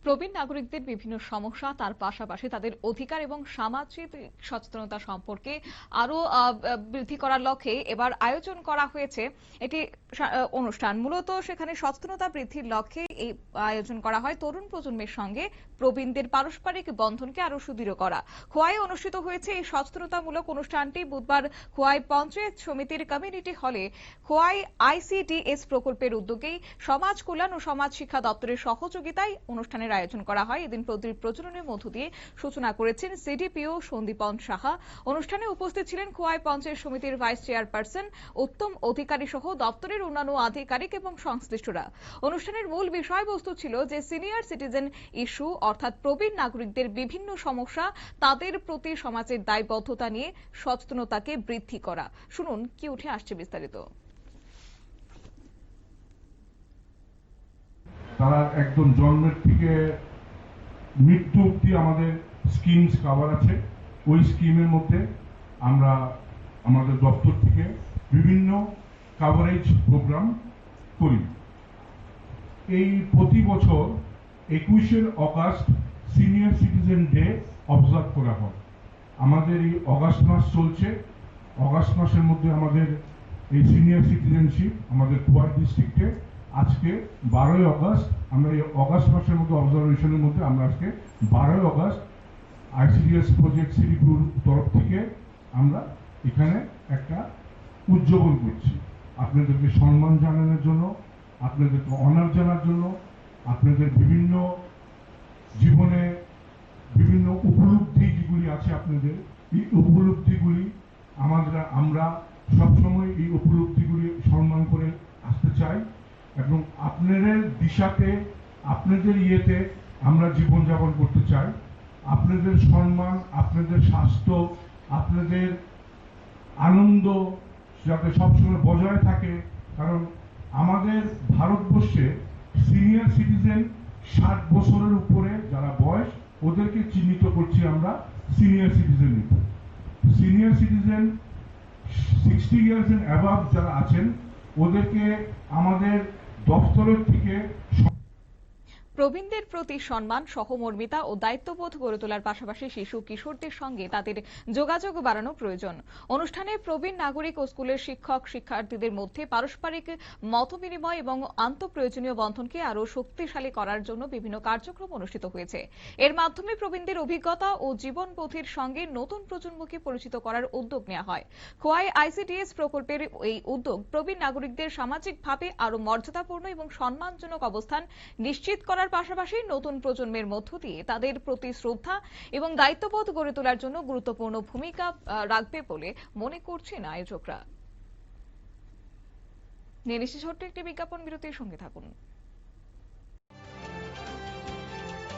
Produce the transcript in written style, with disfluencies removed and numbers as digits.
প্রবীণ নাগরিকদের বিভিন্ন সমস্যা তার পাশাপাশি তাদের অধিকার এবং সামাজিক সচেতনতা সম্পর্কে আরো বৃদ্ধি করার লক্ষ্যে এবার আয়োজন করা হয়েছে এটি অনুষ্ঠান। মূলত সেখানে সচেতনতা বৃদ্ধির লক্ষ্যে এই আয়োজন করা হয় তরুণ প্রজন্মের সঙ্গে প্রবীণদের পারস্পরিক বন্ধনকে আরো সুদৃঢ় করা। খোয়াই অনুষ্ঠিত হয়েছে এই সচেতনতামূলক অনুষ্ঠানটি বুধবার খোয়াই পঞ্চায়েত সমিতির কমিউনিটি হলে খোয়াই আইসিডিএস প্রকল্পের উদ্যোগেই সমাজ কল্যাণ ও সমাজ শিক্ষা দপ্তরের সহযোগিতায় অনুষ্ঠানের আয়োজন করা হয়। এদিন প্রদীপ প্রজ্বলনের মধ্য দিয়ে সূচনা করেছেন সিডিপিও সন্দীপন সাহা। অনুষ্ঠানে উপস্থিত ছিলেন খোয়াই পঞ্চায়েত সমিতির ভাইস চেয়ারপারসন উত্তম অধিকারী সহ দপ্তরের অন্যান্য আধিকারিক এবং সংশ্লিষ্টরা। অনুষ্ঠানের মূল বিষয়বস্তু ছিল যে সিনিয়র সিটিজেন ইস্যু অর্থাৎ প্রবীণ নাগরিকদের বিভিন্ন সমস্যা তাদের প্রতি সমাজের দায়বদ্ধতা নিয়ে সচেতনতাকে বৃদ্ধি করা। শুনুন কি উঠে আসছে বিস্তারিত। তারা একদম জন্মের থেকে মৃত্যু অবধি আমাদের স্কিমস কভার আছে। ওই স্কিমের মধ্যে আমরা আমাদের দপ্তর থেকে বিভিন্ন কভারেজ প্রোগ্রাম করি। এই প্রতি বছর 21শে August senior citizen day observe করা হয়। আমাদের এই অগাস্ট মাস চলছে। অগাস্ট মাসের মধ্যে আমাদের এই সিনিয়র সিটিজেনশিপ আমাদের খোয়াই ডিস্ট্রিক্টে আজকে 12ই অগাস্ট আমরা এই অগাস্ট মাসের মধ্যে অবজারভেশনের মধ্যে আমরা আজকে 12ই অগাস্ট আইসিডিএস প্রজেক্ট সিডিপুর তরফ থেকে আমরা এখানে একটা উদযাপন করছি আপনাদেরকে সম্মান জানানোর জন্য, আপনাদেরকে অনার জানার জন্য, আপনাদের বিভিন্ন জীবনে বিভিন্ন উপলব্ধি যেগুলি আছে আপনাদের এই উপলব্ধিগুলি আমরা সবসময় এই উপলব্ধিগুলি সম্মান করে আসতে চাই এবং আপনাদের দিশাতে আপনাদের ইয়েতে আমরা জীবনযাপন করতে চাই। আপনাদের সম্মান, আপনাদের স্বাস্থ্য, আপনাদের আনন্দ যাতে সবসময় বজায় থাকে। কারণ আমাদের ভারতবর্ষে সিনিয়র সিটিজেন 60 বছরের উপরে যারা বয়স ওদেরকে চিহ্নিত করছি আমরা senior citizen. Senior citizen 60 years and above যারা আছেন ওদেরকে আমাদের দপ্তরের থেকে প্রবীণদের প্রতি সম্মান, সহমর্মিতা ও দায়িত্ববোধ গড়ে তোলার পাশাপাশি শিশু কিশোরদের সঙ্গে তাদের যোগাযোগ বাড়ানো প্রয়োজন। অনুষ্ঠানে প্রবীণ নাগরিক ও স্কুলের শিক্ষক শিক্ষার্থীদের মধ্যে পারস্পরিক মতবিনিময় এবং আন্তঃপ্রয়োজনীয় বন্ধনকে আরও শক্তিশালী করার জন্য বিভিন্ন কার্যক্রম অনুষ্ঠিত হয়েছে। এর মাধ্যমে প্রবীণদের অভিজ্ঞতা ও জীবনবোধের সঙ্গে নতুন প্রজন্মকে পরিচিত করার উদ্যোগ নেওয়া হয়। খোয়াই আইসিডিএস প্রকল্পের এই উদ্যোগ প্রবীণ নাগরিকদের সামাজিকভাবে আরও মর্যাদাপূর্ণ এবং সম্মানজনক অবস্থান নিশ্চিত করার পাশাপাশি নতুন প্রজন্মের মধ্য দিয়ে তাদের প্রতি শ্রদ্ধা এবং দায়িত্ববোধ গড়ে তোলার জন্য গুরুত্বপূর্ণ ভূমিকা রাখবে বলে মনে করছেন আয়োজকরা। নিয়ে নিচ্ছি ছোট্ট একটি বিজ্ঞাপন বিরতির সঙ্গে থাকুন।